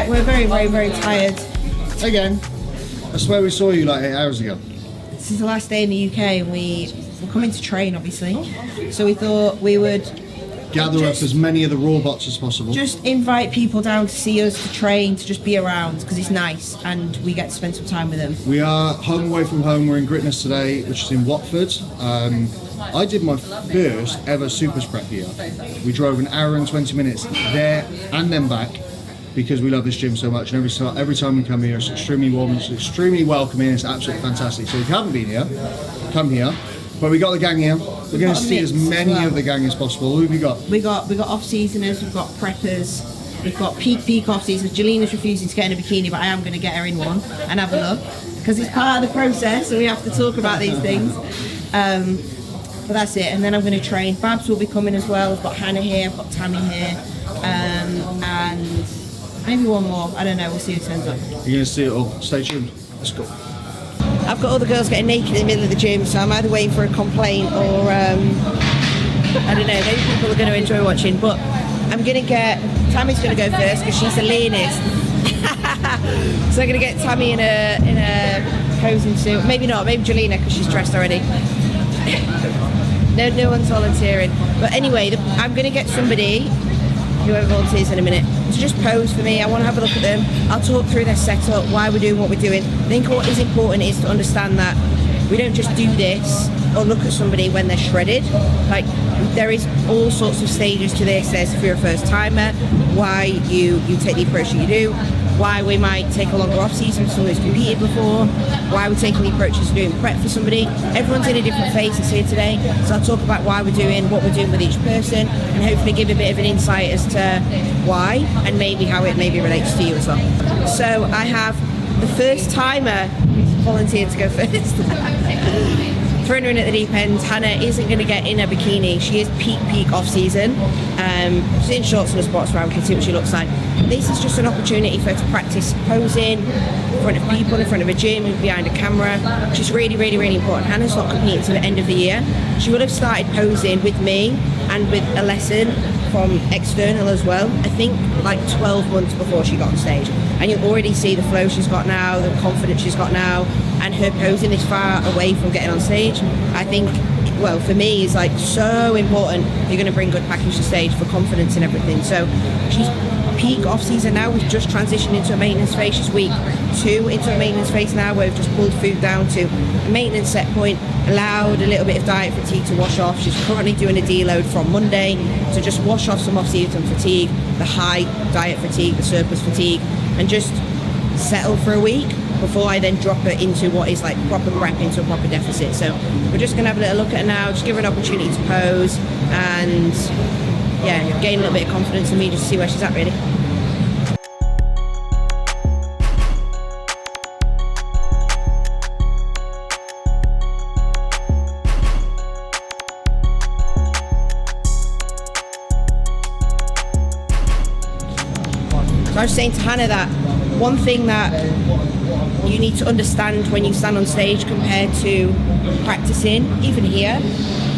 we're very, very, very tired. Again, I swear we saw you like 8 hours ago. This is the last day in the UK and we're coming to train, obviously. So we thought we would Gather up as many of the raw bots as possible. Just invite people down to see us, to train, to just be around, because it's nice and we get to spend some time with them. We are home away from home. We're in Gritness today, which is in Watford. I did my first ever Supers prep here. We drove an hour and 20 minutes there and then back because we love this gym so much, and every time we come here it's extremely warm, it's extremely welcoming, it's absolutely fantastic. So if you haven't been here, come here. But we got the gang here. We're going to see as many of the gang as possible. Who have you got? We got off-seasoners, we've got preppers, we've got peak off-seasoners. Jeleena's refusing to get in a bikini, but I am going to get her in one and have a look, because it's part of the process and we have to talk about these things. But that's it, and then I'm going to train. Babs will be coming as well. I've got Hannah here, I've got Tammy here, and maybe one more. I don't know, we'll see who turns up. You're going to see it all. Stay tuned. Let's go. I've got all the girls getting naked in the middle of the gym, so I'm either waiting for a complaint or, I don't know, maybe people are going to enjoy watching. But I'm going to get, Tammy's going to go first because she's the leanest. So I'm going to get Tammy in a posing suit. Maybe not, maybe Jaleena because she's dressed already. No one's volunteering. But anyway, I'm going to get somebody, whoever volunteers in a minute, to just pose for me. I want to have a look at them. I'll talk through their setup, why we're doing what we're doing. I think what is important is to understand that we don't just do this or look at somebody when they're shredded. Like, there is all sorts of stages to this. There's if you're a first timer, why you take the approach that you do, why we might take a longer off season for someone who's competed before, why we're taking the approaches of doing prep for somebody. Everyone's in a different phase that's here today, so I'll talk about why we're doing what we're doing with each person and hopefully give a bit of an insight as to why and maybe how it maybe relates to you as well. So I have the first timer who's volunteered to go first. Throwing her in at the deep end. Hannah isn't going to get in a bikini. She is peak off season. She's in shorts and a sports bra. We can see what she looks like. This is just an opportunity for her to practice posing in front of people, in front of a gym, behind a camera, which is really, really, really important. Hannah's not competing to the end of the year. She would have started posing with me and with a lesson from external as well, I think like 12 months before she got on stage. And you already see the flow she's got now, the confidence she's got now, and her posing this far away from getting on stage. I think, well, for me, is like so important. You're going to bring good package to stage for confidence and everything. So she's peak off season now. We've just transitioned into a maintenance phase. She's week 2 into a maintenance phase now, where we've just pulled food down to a maintenance set point, allowed a little bit of diet fatigue to wash off. She's currently doing a deload from Monday to just wash off some off season fatigue, the high diet fatigue, the surplus fatigue, and just settle for a week before I then drop her into what is like proper prep, into a proper deficit. So we're just going to have a little look at her now, just give her an opportunity to pose and yeah, gain a little bit of confidence in me, just to see where she's at really. So I was saying to Hannah that one thing that you need to understand when you stand on stage compared to practicing, even here,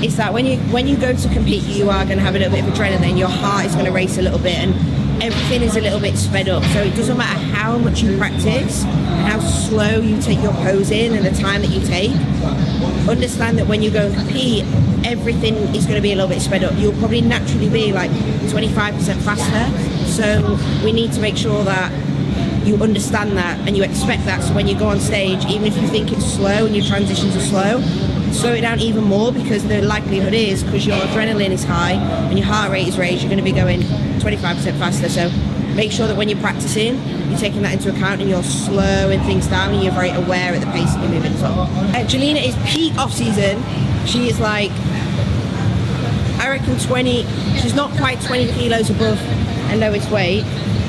is that when you go to compete, you are going to have a little bit of adrenaline, your heart is going to race a little bit, and everything is a little bit sped up. So it doesn't matter how much you practice and how slow you take your pose in and the time that you take, understand that when you go and compete, everything is going to be a little bit sped up. You'll probably naturally be like 25% faster. So we need to make sure that you understand that and you expect that, so when you go on stage, even if you think it's slow and your transitions are slow it down even more, because the likelihood is, because your adrenaline is high and your heart rate is raised, you're going to be going 25% faster. So make sure that when you're practicing, you're taking that into account and you're slowing things down and you're very aware at the pace that you're moving as well. Jaleena is peak off season. She is like, I reckon she's not quite 20 kilos above her lowest weight,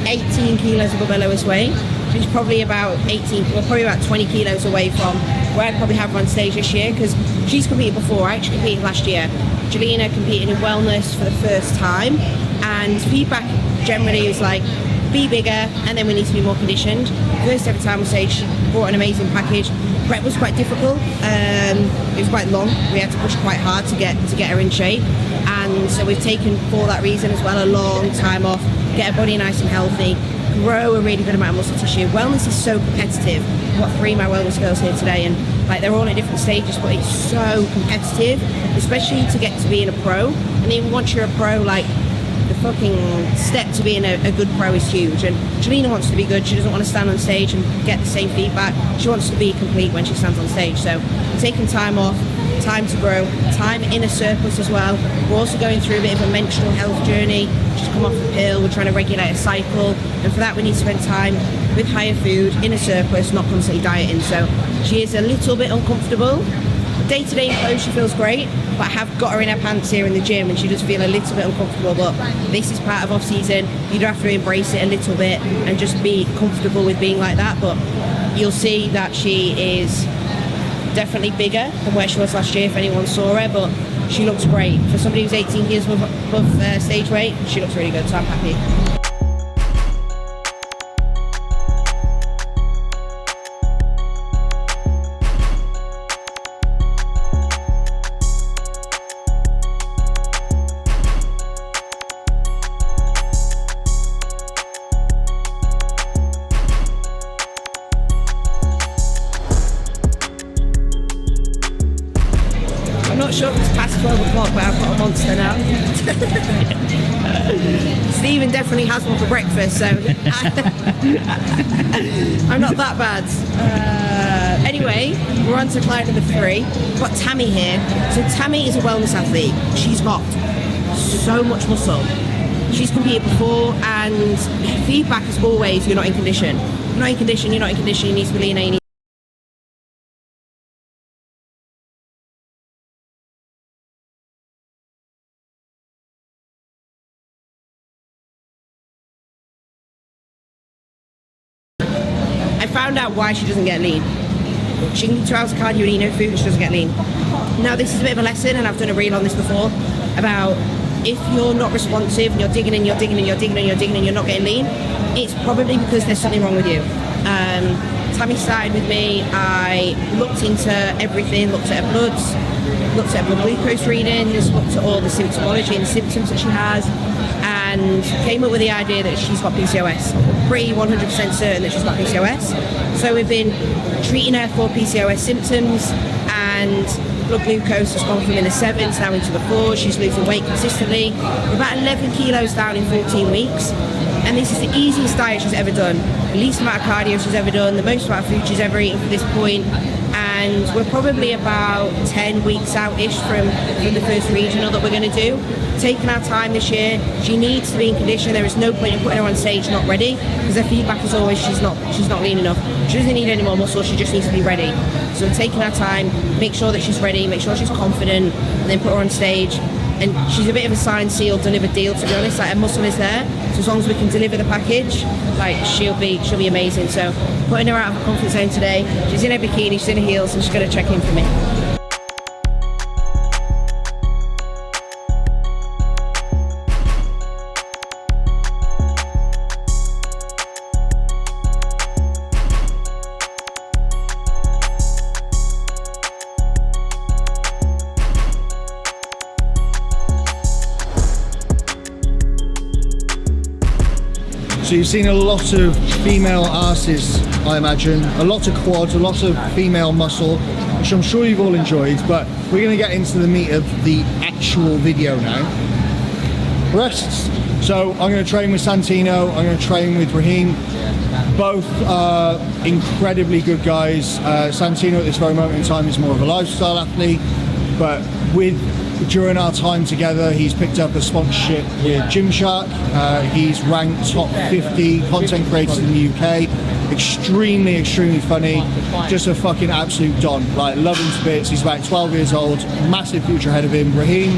18 kilos above her lowest weight. She's probably about 20 kilos away from where I'd probably have her on stage this year, because she's competed before. I actually competed last year. Jaleena competed in wellness for the first time, and feedback generally is like, be bigger, and then we need to be more conditioned. First ever time on stage, she brought an amazing package. Prep was quite difficult. It was quite long. We had to push quite hard to get her in shape, and so we've taken, for that reason as well, a long time off, get her body nice and healthy, grow a really good amount of muscle tissue. Wellness is so competitive. I've got 3 of my wellness girls here today, and like they're all at different stages, but it's so competitive, especially to get to being a pro. And even once you're a pro, like the fucking step to being a good pro is huge. And Jelena wants to be good. She doesn't want to stand on stage and get the same feedback. She wants to be complete when she stands on stage. So taking time off, time to grow, time in a surplus as well. We're also going through a bit of a mental health journey. She's come off the pill. We're trying to regulate a cycle, and for that we need to spend time with higher food in a surplus, not constantly dieting. So she is a little bit uncomfortable. Day-to-day clothes, she feels great, but I have got her in her pants here in the gym and she does feel a little bit uncomfortable. But this is part of off-season. You do have to embrace it a little bit and just be comfortable with being like that. But you'll see that she is definitely bigger than where she was last year if anyone saw her, but she looks great. For somebody who's 18 years above stage weight, she looks really good, so I'm happy. I'm not sure if it's past 12 o'clock, but I've got a monster now. Stephen definitely has one for breakfast, so I'm not that bad. Anyway, we're on to client number 3. We've got Tammy here. So Tammy is a wellness athlete. She's got so much muscle. She's competed before, and feedback is always, you're not in condition. You're not in condition, you're not in condition, you need to be leaner, you need found out why she doesn't get lean. She can do 2 hours of cardio and eat no food and she doesn't get lean. Now this is a bit of a lesson, and I've done a reel on this before, about if you're not responsive and you're digging and you're digging and you're digging and you're digging and you're not getting lean, it's probably because there's something wrong with you. Tammy started with me. I looked into everything, looked at her bloods, looked at her blood glucose readings, looked at all the symptomology and symptoms that she has, and came up with the idea that she's got PCOS. Pretty 100% certain that she's got PCOS. So we've been treating her for PCOS symptoms, and blood glucose has gone from in the 7s now into the 4s. She's losing weight consistently. We're about 11 kilos down in 14 weeks. And this is the easiest diet she's ever done, the least amount of cardio she's ever done, the most amount of food she's ever eaten for this point. And we're probably about 10 weeks out-ish from the first regional that we're going to do. Taking our time this year. She needs to be in condition. There is no point in putting her on stage not ready, because her feedback is always she's not lean enough. She doesn't need any more muscle, she just needs to be ready. So we're taking our time, make sure that she's ready, make sure she's confident, and then put her on stage. And she's a bit of a signed, sealed, delivered deal, to be honest. Like, her muscle is there, so as long as we can deliver the package, like, she'll be amazing. So putting her out of her comfort zone today. She's in her bikini, she's in her heels, and she's going to check in for me. So you've seen a lot of female asses, I imagine, a lot of quads, a lot of female muscle, which I'm sure you've all enjoyed, but we're going to get into the meat of the actual video now. Breasts. So I'm going to train with Santino, I'm going to train with Raheem. Both are incredibly good guys. Santino at this very moment in time is more of a lifestyle athlete, but during our time together, he's picked up a sponsorship with Gymshark. He's ranked top 50 content creators in the UK. Extremely funny. Just a fucking absolute don. Like, love him to bits. He's about 12 years old. Massive future ahead of him. Raheem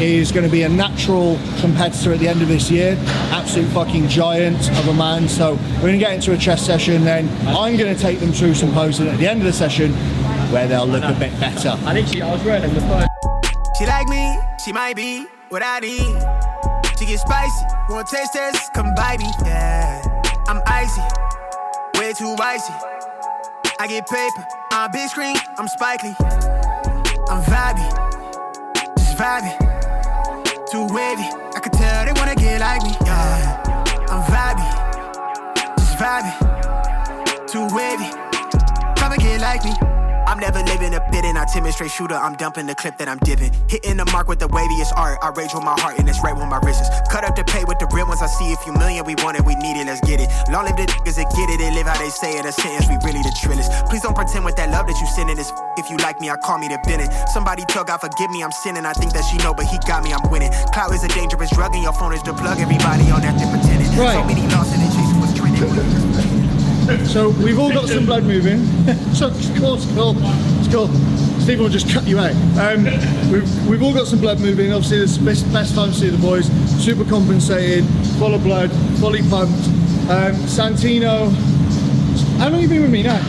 is going to be a natural competitor at the end of this year. Absolute fucking giant of a man. So we're going to get into a chest session. Then I'm going to take them through some posing at the end of the session, where they'll look a bit better. I was running the phone. She like me, she might be what I need. She get spicy, want taste test, come by me, yeah. I'm icy, way too icy. I get paper, on big screen, I'm Spikely. I'm vibey, just vibey. Too wavy, I can tell they wanna get like me, yeah. I'm vibey, private, too wavy. Come and get like me. I'm never living a bit in. I timid straight shooter. I'm dumping the clip that I'm dipping. Hitting the mark with the waviest art. I rage with my heart and it's right with my wrists. Cut up the pay with the real ones. I see a few million. We want it, we need it, let's get it. Long live the niggas that get it. They live how they say it. A sentence, we really the trillest. Please don't pretend with that love that you sending this. If you like me, I call me the Bennett. Somebody tell God forgive me, I'm sinning. I think that she know, but he got me, I'm winning. Clout is a dangerous drug and your phone is the plug. Everybody on that thing pretending. Right. So many lost and they chasing what's trending. So we've all got some blood moving. So it's cool. Stephen will just cut you out. We've all got some blood moving. Obviously, it's the best time to see the boys. Super compensated, full of blood, fully pumped. Santino, how long have you been with me now?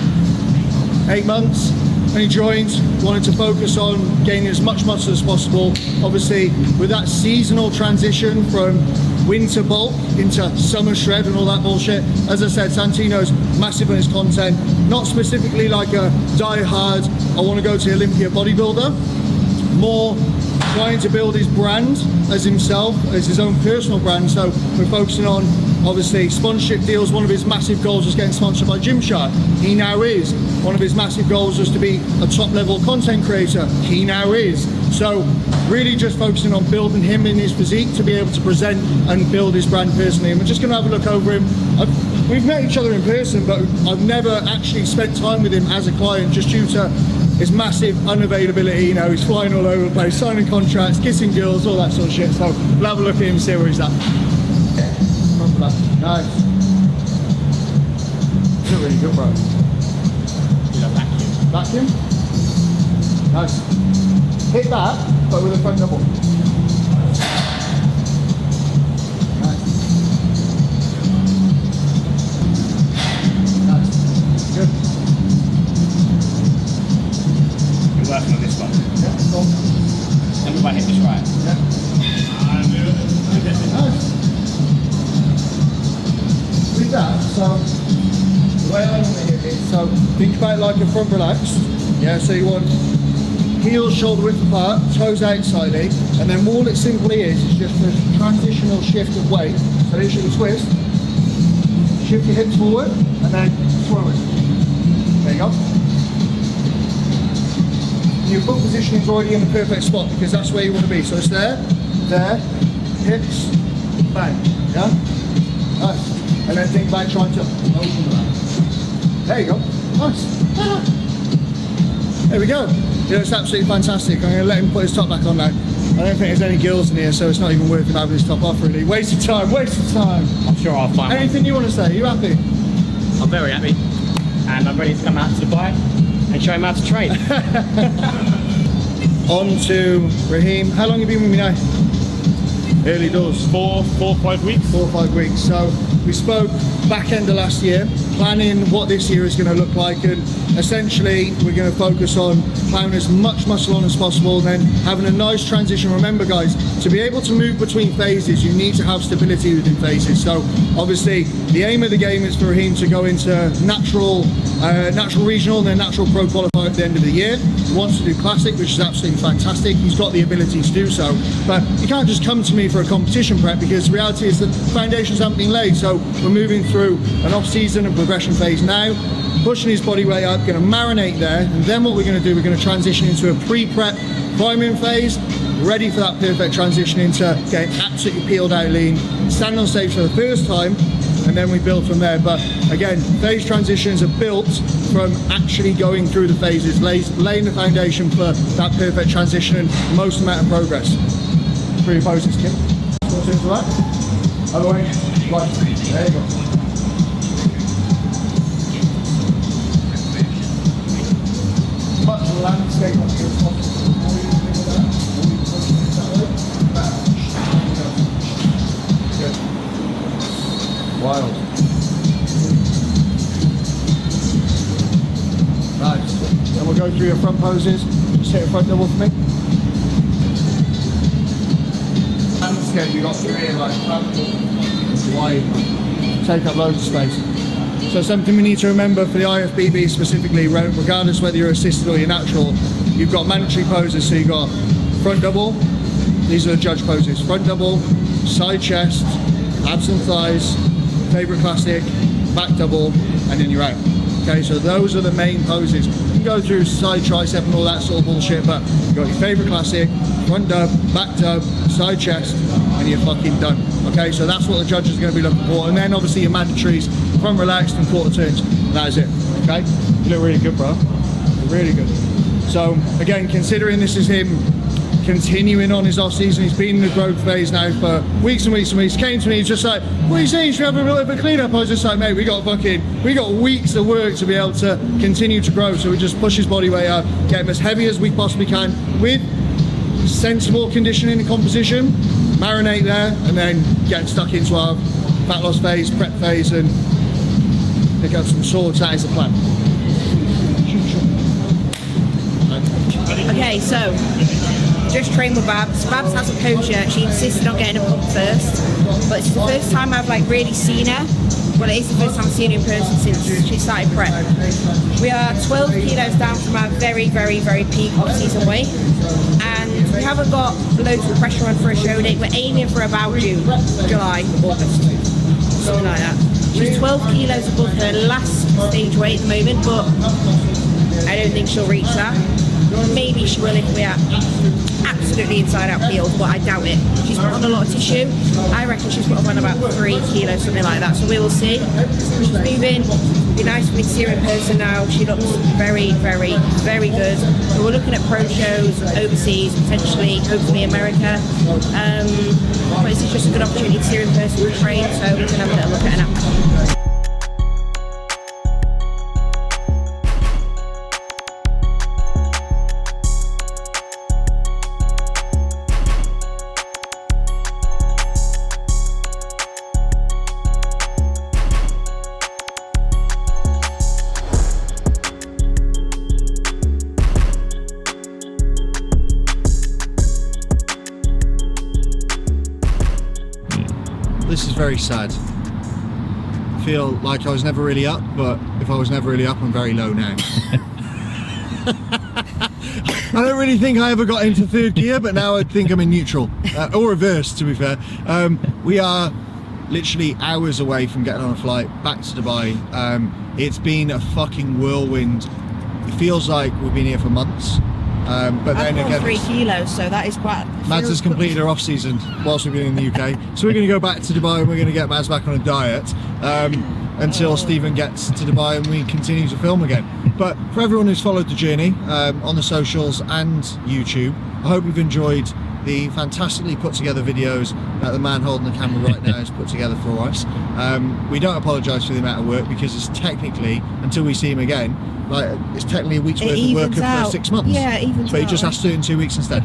8 months. When he joined, wanted to focus on gaining as much muscle as possible. Obviously, with that seasonal transition from winter bulk into summer shred and all that bullshit. As I said, Santino's massive on his content, not specifically like a die-hard, I want to go to Olympia bodybuilder, more trying to build his brand as himself, as his own personal brand. So we're focusing on, obviously, sponsorship deals. One of his massive goals was getting sponsored by Gymshark. He now is. One of his massive goals was to be a top-level content creator. He now is. So really just focusing on building him in his physique to be able to present and build his brand personally. And we're just going to have a look over him. We've met each other in person, but I've never actually spent time with him as a client just due to his massive unavailability. You know, he's flying all over the place, signing contracts, kissing girls, all that sort of shit. So we'll have a look at him and see where he's at. Nice. You're really good, bro. Vacuum? Nice. Hit that, but with a front double. Nice. Nice. Good. You're working on this one. Yeah, cool. Tell me if I hit this right. Yeah. Nice. With that, so the way I want to hit it, so think about it like a front relaxed. Yeah, so you want heels shoulder width apart, toes out slightly, and then all it simply is just a transitional shift of weight. So literally twist, shift your hips forward, and then swirl it. There you go. Your foot positioning is already in the perfect spot because that's where you want to be. So it's there, hips, bang, yeah? Nice. And then think about trying to open that. There you go. Nice. There we go. Yeah, it's absolutely fantastic. I'm going to let him put his top back on now. I don't think there's any girls in here, so it's not even worth him having his top off really. Waste of time, waste of time. I'm sure I'll find Anything you want to say? Are you happy? I'm very happy. And I'm ready to come out to Dubai and show him how to train. On to Raheem. How long have you been with me now? Early doors. 4 or 5 weeks. 4 or 5 weeks. So we spoke back end of last year, planning what this year is going to look like, and essentially we're going to focus on plowing as much muscle on as possible and then having a nice transition. Remember guys, to be able to move between phases you need to have stability within phases. So obviously the aim of the game is for him to go into natural regional and then natural pro qualify at the end of the year. He wants to do classic, which is absolutely fantastic. He's got the ability to do so, but you can't just come to me for a competition prep because the reality is that foundations haven't been laid. So we're moving through an off-season and progression phase now, pushing his body weight up, going to marinate there, and then what we're going to do, we're going to transition into a pre-prep priming phase, ready for that perfect transition into getting absolutely peeled out lean, standing on stage for the first time, and then we build from there. But again, phase transitions are built from actually going through the phases, laying the foundation for that perfect transition and most amount of progress. 3 poses, Kim. What's into that? Other way, right, there you go. Much landscape up here as possible. Good. Wild. Nice. Then we'll go through your front poses. Just hit a front double for me. Landscape, you got 3 like wide. Take up loads of space. So something we need to remember for the IFBB specifically, regardless whether you're assisted or you're natural, you've got mandatory poses. So you've got front double, these are the judge poses. Front double, side chest, abs and thighs, favourite classic, back double, and then you're out. Okay, so those are the main poses. You can go through side tricep and all that sort of bullshit, but you've got your favorite classic, front dub, back dub, side chest, and you're fucking done. Okay, so that's what the judges are going to be looking for. And then obviously your mandatories, front relaxed and quarter turns. That is it. Okay, you look really good, bro. Really good. So again, considering this is him continuing on his off season, he's been in the growth phase now for weeks and weeks and weeks. Came to me, he's just like, what are you saying? Should we have a little bit of clean up? I was just like, mate, we got weeks of work to be able to continue to grow. So we just push his body weight up, get him as heavy as we possibly can with sensible conditioning and composition, marinate there, and then get stuck into our fat loss phase, prep phase, and pick up some swords. That is the plan. Okay, so just trained with Babs. Babs hasn't posed yet. She insisted on getting a pump first, but it's the first time I've like really seen her. Well, it is the first time I've seen her in person since she started prep. We are 12 kilos down from our very, very, very peak off-season weight, and we haven't got loads of pressure on for a show date. We're aiming for about June, July, August, something like that. She's 12 kilos above her last stage weight at the moment, but I don't think she'll reach that. Maybe she will if we are absolutely inside out peeled, but I doubt it. She's put on a lot of tissue. I reckon she's put on about 3 kilos, something like that. So we will see. She's moving. It'd be nice for me to see her in person now. She looks very, very, very good. So we're looking at pro shows overseas, potentially, hopefully America. But this is just a good opportunity to see her in person and train. So we can have a little look at her now. This is very sad. I feel like I was never really up, but if I was never really up, I'm very low now. I don't really think I ever got into third gear, but now I think I'm in neutral, or reverse to be fair. We are literally hours away from getting on a flight back to Dubai. It's been a fucking whirlwind. It feels like we've been here for months. But then again, 3 kilos, so that is quite. Mads has completed her off season whilst we've been in the UK, so we're going to go back to Dubai and we're going to get Mads back on a diet until Stephen gets to Dubai and we continue to film again. But for everyone who's followed the journey on the socials and YouTube, I hope you've enjoyed the fantastically put together videos that the man holding the camera right now has put together for us. We don't apologise for the amount of work because it's technically, until we see him again, like it's technically a week's worth of work for 6 months. Yeah, it evens but he out, just has to do it in 2 weeks instead.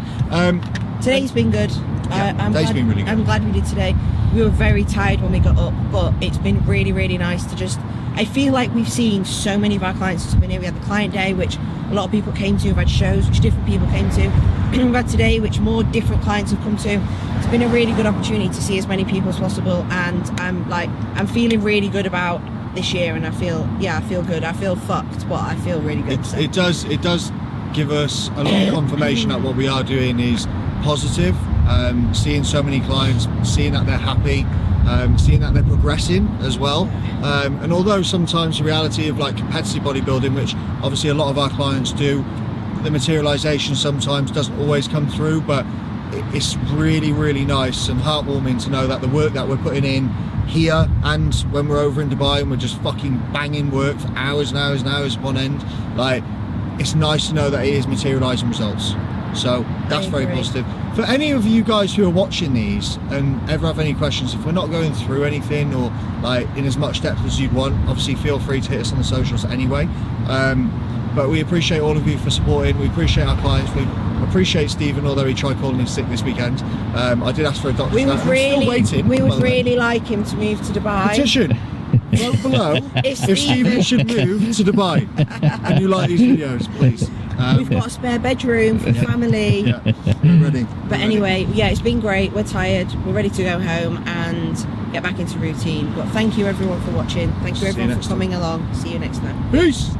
Today's been good. Yeah, today's been really good. I'm glad we did today. We were very tired when we got up, but it's been really, really nice to just. I feel like we've seen so many of our clients who've been here. We had the client day, which a lot of people came to. We've had shows, which different people came to. We've had today, which more different clients have come to. It's been a really good opportunity to see as many people as possible, and I'm feeling really good about this year, and I feel good. I feel fucked, but I feel really good. It does give us a lot of confirmation that what we are doing is positive. Seeing so many clients, seeing that they're happy, seeing that they're progressing as well. And although sometimes the reality of like competitive bodybuilding, which obviously a lot of our clients do, the materialization sometimes doesn't always come through, but it's really, really nice and heartwarming to know that the work that we're putting in here and when we're over in Dubai and we're just fucking banging work for hours and hours and hours upon end, like it's nice to know that it is materializing results. So that's very positive. For any of you guys who are watching these and ever have any questions, if we're not going through anything or like in as much depth as you'd want, obviously feel free to hit us on the socials anyway. But we appreciate all of you for supporting. We appreciate our clients. We appreciate Stephen, although he tried calling in sick this weekend. I did ask for a doctor's We would note. Still waiting, really like him to move to Dubai. Petition. Vote below if Stephen should move to Dubai. And you like these videos, please. We've got a spare bedroom for family. Yeah, we're ready. But anyway, yeah, it's been great. We're tired. We're ready to go home and get back into routine. But thank you everyone for watching. Thank you everyone for coming along. See you next time. Peace.